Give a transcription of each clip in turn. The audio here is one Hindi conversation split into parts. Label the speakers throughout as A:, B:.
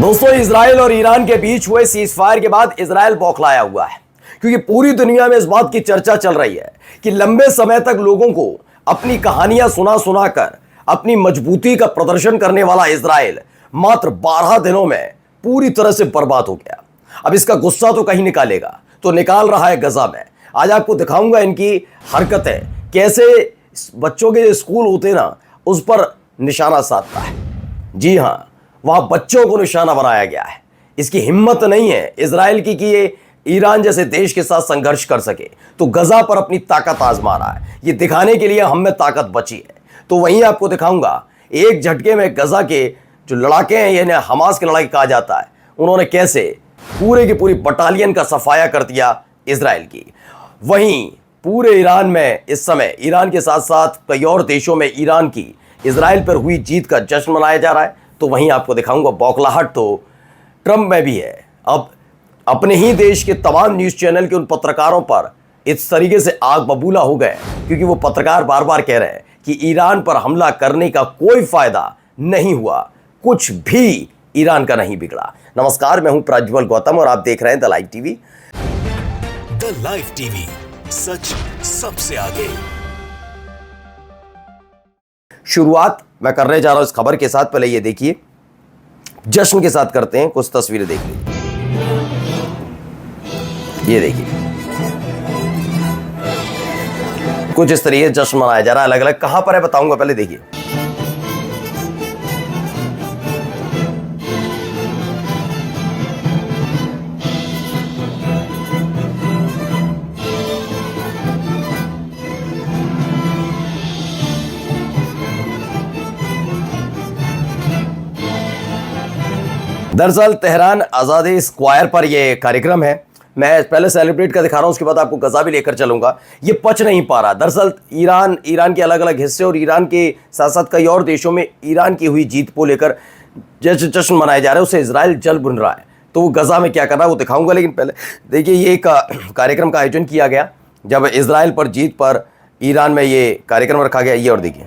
A: दोस्तों, इजराइल और ईरान के बीच हुए सीज फायर के बाद इजराइल बौखलाया हुआ है, क्योंकि पूरी दुनिया में इस बात की चर्चा चल रही है कि लंबे समय तक लोगों को अपनी कहानियां सुना सुनाकर अपनी मजबूती का प्रदर्शन करने वाला इजराइल मात्र 12 दिनों में पूरी तरह से बर्बाद हो गया। अब इसका गुस्सा तो कहीं निकालेगा, तो निकाल रहा है गजा में। आज आपको दिखाऊंगा इनकी हरकतें, कैसे बच्चों के स्कूल होते ना उस पर निशाना साधता है। जी हां, वहां बच्चों को निशाना बनाया गया है। इसकी हिम्मत नहीं है इजराइल की कि ये ईरान जैसे देश के साथ संघर्ष कर सके, तो गजा पर अपनी ताकत आजमा रहा है। ये दिखाने के लिए हम में ताकत बची है। तो वहीं आपको दिखाऊंगा एक झटके में गजा के जो लड़ाके हैं, यानी हमास के लड़ाके कहा जाता है, उन्होंने कैसे पूरे की पूरी बटालियन का सफाया कर दिया इजराइल की। वहीं पूरे ईरान में इस समय ईरान के साथ साथ कई और देशों में ईरान की इजराइल पर हुई जीत का जश्न मनाया जा रहा है। तो वहीं आपको दिखाऊंगा बौखलाहट तो ट्रंप में भी है। अब अपने ही देश के तमाम न्यूज़ चैनल के उन पत्रकारों पर इस तरीके से आग बबूला हो गए, क्योंकि वो पत्रकार बार बार कह रहे हैं कि ईरान पर हमला करने का कोई फायदा नहीं हुआ, कुछ भी ईरान का नहीं बिगड़ा। नमस्कार, मैं हूं प्रज्वल गौतम और आप देख रहे हैं the live TV.
B: The live TV, सच सबसे आगे।
A: शुरुआत मैं करने जा रहा हूं इस खबर के साथ। पहले ये देखिए, जश्न के साथ करते हैं, कुछ तस्वीरें देख लीजिए। ये देखिए, कुछ इस तरीके जश्न मनाया जा रहा है। अलग अलग कहां पर है बताऊंगा, पहले देखिए। दरअसल तेहरान आज़ादी स्क्वायर पर यह कार्यक्रम है। मैं पहले सेलिब्रेट का दिखा रहा हूं, उसके बाद आपको गजा भी लेकर चलूंगा। ये पच नहीं पा रहा। दरअसल ईरान के अलग अलग हिस्से और ईरान के साथ साथ कई और देशों में ईरान की हुई जीत को लेकर जैसे जश्न मनाए जा रहे हैं, उससे इजराइल जल बुन रहा है। तो वो गजा में क्या कर रहा है वो दिखाऊंगा, लेकिन पहले देखिए ये एक कार्यक्रम का आयोजन किया गया जब इजराइल पर जीत पर ईरान में ये कार्यक्रम रखा गया। ये और देखिए,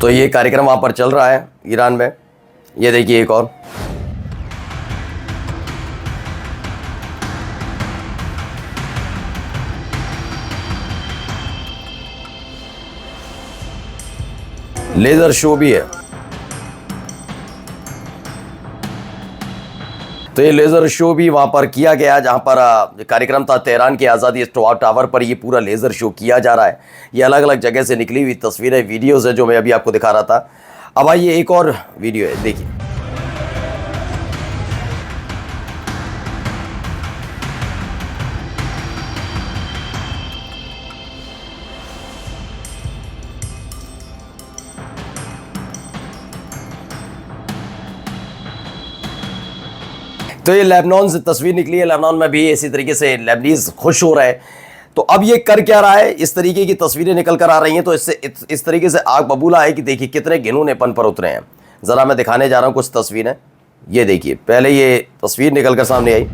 A: तो ये कार्यक्रम वहां पर चल रहा है ईरान में। ये देखिए एक और, लेजर शो भी है। तो ये लेजर शो भी वहां पर किया गया, जहां पर कार्यक्रम था तेहरान के आज़ादी टावर पर। ये पूरा लेजर शो किया जा रहा है। ये अलग अलग जगह से निकली हुई तस्वीरें, वीडियोस है जो मैं अभी आपको दिखा रहा था। अब आइए एक और वीडियो है, देखिए। तो ये लेबनान से तस्वीर निकली है। लेबनान में भी इसी तरीके से लेबनीज खुश हो रहे हैं। तो अब ये कर क्या रहा है, इस तरीके की तस्वीरें निकल कर आ रही हैं। तो इससे इस तरीके से आग बबूला है कि देखिए कितने घिनौनेपन पर उतरे हैं। ज़रा मैं दिखाने जा रहा हूँ कुछ तस्वीरें। ये देखिए, पहले ये तस्वीर निकल कर सामने आई,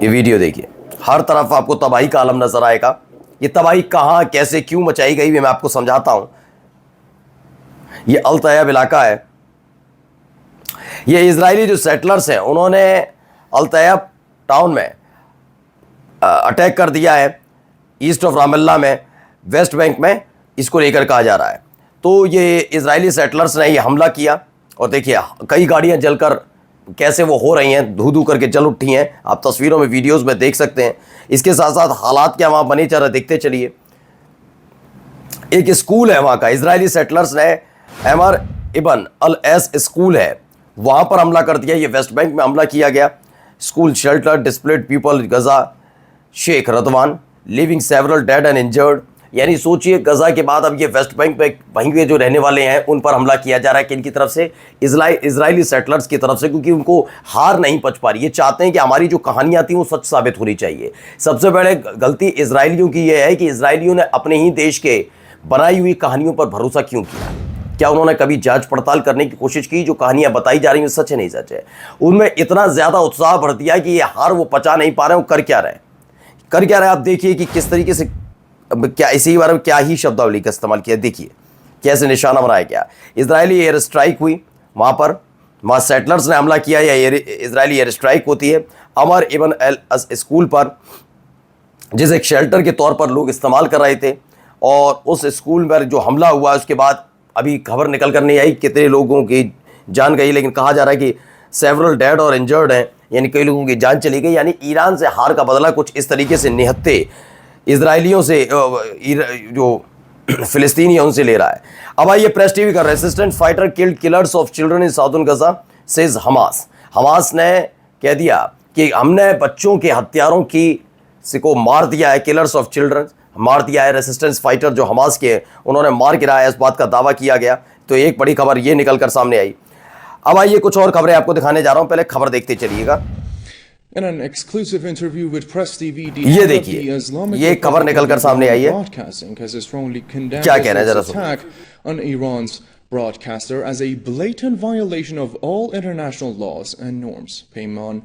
A: ये वीडियो देखिए। हर तरफ आपको तबाही का आलम नजर आएगा। ये तबाही कहाँ, कैसे, क्यों मचाई गई, मैं आपको समझाता हूँ। ये अल तैयब इलाका है। ये इजरायली जो सेटलर्स हैं उन्होंने अल तैयब टाउन में अटैक कर दिया है, ईस्ट ऑफ रामल्ला में, वेस्ट बैंक में, इसको लेकर कहा जा रहा है। तो ये इजरायली सेटलर्स ने ये हमला किया और देखिए कई गाड़ियां जलकर कैसे वो हो रही हैं, धू धू करके जल उठी हैं। आप तस्वीरों में, वीडियोस में देख सकते हैं। इसके साथ साथ हालात क्या वहाँ बने चल देखते चलिए। एक स्कूल है वहाँ का, इजरायली सेटलर्स ने एमर इबन अल एस स्कूल है, वहाँ पर हमला कर दिया। ये वेस्ट बैंक में हमला किया गया। School shelter displaced people Gaza Sheikh Radwan leaving several dead and injured. यानी सोचिए गजा के बाद अब ये वेस्ट बैंक पे वहीं के जो रहने वाले हैं उन पर हमला किया जा रहा है, किन की तरफ से? इजरायली सेटलर्स की तरफ से, क्योंकि उनको हार नहीं पच पा रही। ये चाहते हैं कि हमारी जो कहानियां थी वो सच साबित होनी चाहिए। सबसे बड़े गलती इजरायलियों की यह है कि इजरायलियों ने अपने ही देश के बनाई हुई कहानियों पर भरोसा क्यों किया? क्या उन्होंने कभी जांच पड़ताल करने की कोशिश की जो कहानियां बताई जा रही हैं सच है नहीं सच है? उनमें इतना ज्यादा उत्साह भर दिया कि ये हार वो पचा नहीं पा रहे, वो कर क्या रहे आप देखिए कि किस तरीके से, क्या इसी बारे में क्या ही शब्दावली का इस्तेमाल किया, देखिए कैसे निशाना बनाया गया। इजरायली एयर स्ट्राइक हुई वहां सेटलर्स ने हमला किया, या इजरायली एयर स्ट्राइक होती है अमर इब्न अल अस स्कूल पर, जिसे एक शेल्टर के तौर पर लोग इस्तेमाल कर रहे थे। और उस स्कूल पर जो हमला हुआ उसके बाद अभी खबर निकल कर नहीं आई कितने लोगों की जान गई, लेकिन कहा जा रहा है कि सेवरल डेड और इंजर्ड हैं, यानी कई लोगों की जान चली गई। यानी ईरान से हार का बदला कुछ इस तरीके से निहत्ते इजरायलियों से जो फिलिस्तीनी है उनसे ले रहा है। अब आइए प्रेस टीवी का resistant fighter killed killers of children in southern Gaza says Hamas ने कह दिया कि हमने बच्चों के हत्यारों की को मार दिया है, किलर्स ऑफ चिल्ड्रन मार दिया है। रेसिस्टेंस फाइटर जो हमास के उन्होंने मार गिराया, इस बात का दावा किया गया। तो एक बड़ी खबर ये निकल कर सामने आई। अब आइए कुछ और खबरें आपको दिखाने जा रहा हूं, पहले खबर देखते चलिएगा।
C: In an exclusive interview with Press TV,
A: ये देखिए, ये खबर निकल कर सामने आई है। क्या कहना है जरा
C: attack on Iran's broadcaster as a blatant violation of all international laws and norms. Peyman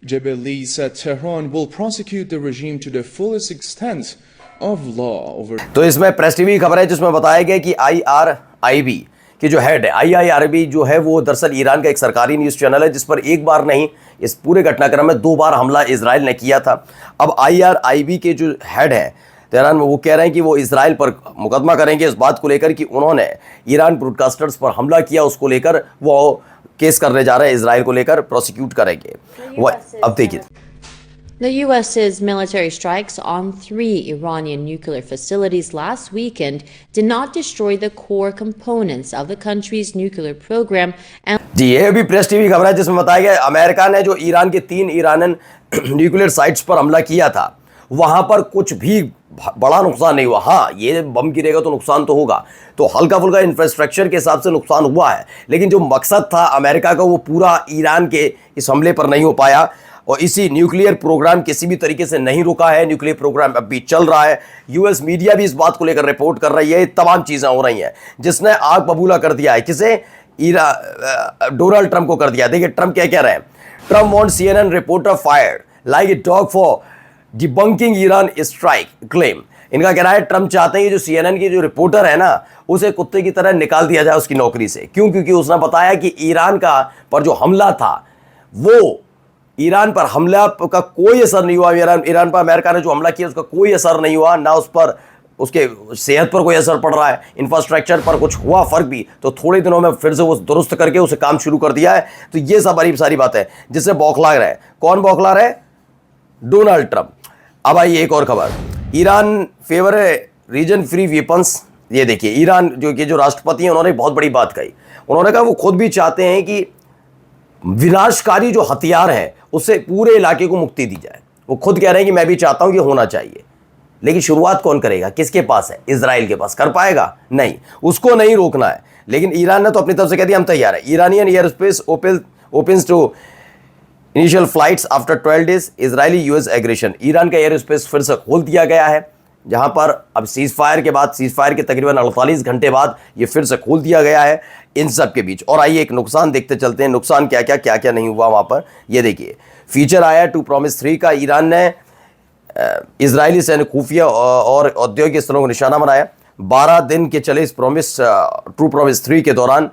C: Jebeli said Tehran will prosecute the regime to the fullest extent of law over.
A: तो इसमें प्रेस टीवी की खबर है जिसमें बताया गया कि IRIB की जो हेड है, IRIB जो है वो दरअसल ईरान का एक सरकारी न्यूज़ चैनल है जिस पर एक बार नहीं इस पूरे घटनाक्रम में 2 बार हमला इजराइल ने किया था। अब IRIB के जो हेड हैं तेहरान में, वो कह रहे हैं कि वो इजराइल पर मुकदमा करेंगे इस बात को लेकर कि उन्होंने ईरान ब्रॉडकास्टर्स पर हमला किया, उसको लेकर वो केस करने जा रहे हैं, इजराइल को लेकर प्रोसिक्यूट करेंगे। वो अब देखिए,
D: The U.S.'s military strikes on 3 Iranian nuclear facilities last weekend did not destroy the core components of the country's nuclear program.
A: जी ये भी प्रेस टीवी खबर है जिसमें बताया गया अमेरिका ने जो ईरान के 3 ईरानियन न्यूक्लियर साइट्स पर हमला किया था वहां पर कुछ भी बड़ा नुकसान नहीं हुआ। हाँ, ये बम गिरेगा तो नुकसान तो होगा, तो हल्का फुल्का इंफ्रास्ट्रक्चर के हिसाब से नुकसान हुआ है, लेकिन जो मकसद था अमेरिका का वो पूरा ईरान के इस हमले पर नहीं हो पाया। और इसी न्यूक्लियर प्रोग्राम किसी भी तरीके से नहीं रुका है, न्यूक्लियर प्रोग्राम अब भी चल रहा है। यूएस मीडिया भी इस बात को लेकर रिपोर्ट कर रही है, तमाम चीज़ें हो रही हैं जिसने आग बबूला कर दिया है। किसे? डोनाल्ड ट्रंप को कर दिया। देखिए ट्रंप क्या कह रहे हैं। Trump want CNN reporter fired like a dog for debunking Iran strike claim. इनका कहना है ट्रंप चाहते हैं कि जो CNN की जो रिपोर्टर है ना उसे कुत्ते की तरह निकाल दिया जाए उसकी नौकरी से। क्यों? क्योंकि उसने बताया कि ईरान का पर जो हमला था वो ईरान पर हमला का कोई असर नहीं हुआ। ईरान पर अमेरिका ने जो हमला किया उसका कोई असर नहीं हुआ, ना उस पर उसके सेहत पर कोई असर पड़ रहा है, इंफ्रास्ट्रक्चर पर कुछ हुआ फर्क भी, तो थोड़े दिनों में फिर से वो दुरुस्त करके उसे काम शुरू कर दिया है। तो ये सब अरीब सारी बात है जिससे बौखला रहा है। कौन बौखला रहा है? Donald Trump. अब आइए एक और खबर, Iran favour region free weapons. ये देखिए ईरान जो राष्ट्रपति हैं उन्होंने बहुत बड़ी बात कही। उन्होंने कहा वो खुद भी चाहते हैं कि विनाशकारी जो हथियार है उससे पूरे इलाके को मुक्ति दी जाए। वो खुद कह रहे हैं कि मैं भी चाहता हूं कि होना चाहिए, लेकिन शुरुआत कौन करेगा? किसके पास है? इजराइल के पास। कर पाएगा? नहीं, उसको नहीं रोकना है। लेकिन ईरान ने तो अपनी तरफ से कह दिया हम तैयार है। Iranian air space opens to initial flights after 12 days Israeli US aggression. Iran का एयर स्पेस फिर से खोल दिया गया है, जहां पर अब सीज फायर के तकरीबन 48 घंटे बाद ये फिर से खोल दिया गया है इन सब के बीच। और आइए एक नुकसान देखते चलते हैं, नुकसान क्या क्या नहीं हुआ वहां पर। ये देखिए फीचर आया टू प्रॉमिस 3 का। ईरान ने इजरायली सैन्य खुफिया और औद्योगिक स्थलों को निशाना बनाया। 12 दिन के चले इस ट्रू प्रॉमिस 3 के दौरान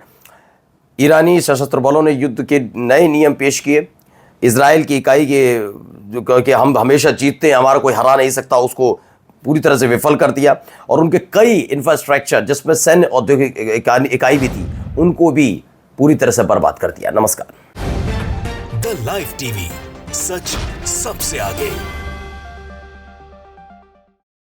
A: ईरानी सशस्त्र बलों ने युद्ध के नए नियम पेश किए। इजराइल की इकाई के हम हमेशा जीतते हैं, हमारा कोई हरा नहीं सकता, उसको पूरी तरह से विफल कर दिया। और उनके कई इंफ्रास्ट्रक्चर जिसमें सैन्य औद्योगिक इकाई भी थी उनको भी पूरी तरह से बर्बाद कर दिया। नमस्कार।
B: द लाइव टीवी, सच सबसे आगे।